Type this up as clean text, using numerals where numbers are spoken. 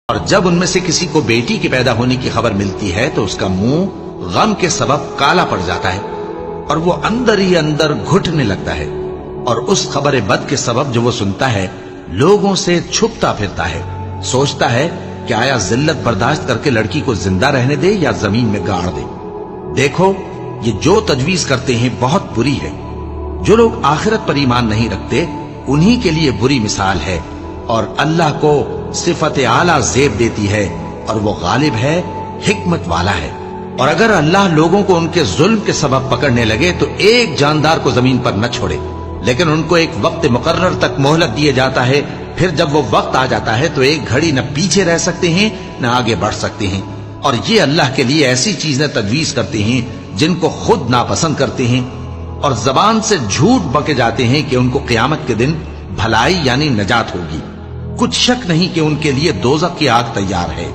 اور جب ان میں سے کسی کو بیٹی کے پیدا ہونے کی خبر ملتی ہے تو اس کا منہ غم کے سبب کالا پڑ جاتا ہے اور وہ اندر ہی اندر گھٹنے لگتا ہے، اور اس خبر بد کے سبب جو وہ سنتا ہے لوگوں سے چھپتا پھرتا ہے، سوچتا ہے کہ آیا ذلت برداشت کر کے لڑکی کو زندہ رہنے دے یا زمین میں گاڑ دے۔ دیکھو یہ جو تجویز کرتے ہیں بہت بری ہے۔ جو لوگ آخرت پر ایمان نہیں رکھتے انہی کے لیے بری مثال ہے، اور اللہ کو صفت اعلیٰ زیب دیتی ہے اور وہ غالب ہے، حکمت والا ہے۔ اور اگر اللہ لوگوں کو ان کے ظلم کے سبب پکڑنے لگے تو ایک جاندار کو زمین پر نہ چھوڑے، لیکن ان کو ایک وقت مقرر تک مہلت دیے جاتا ہے، پھر جب وہ وقت آ جاتا ہے تو ایک گھڑی نہ پیچھے رہ سکتے ہیں نہ آگے بڑھ سکتے ہیں۔ اور یہ اللہ کے لیے ایسی چیزیں تجویز کرتے ہیں جن کو خود ناپسند کرتے ہیں، اور زبان سے جھوٹ بکے جاتے ہیں کہ ان کو قیامت کے دن بھلائی یعنی نجات ہوگی۔ کچھ شک نہیں کہ ان کے لیے دوزخ کی آگ تیار ہے۔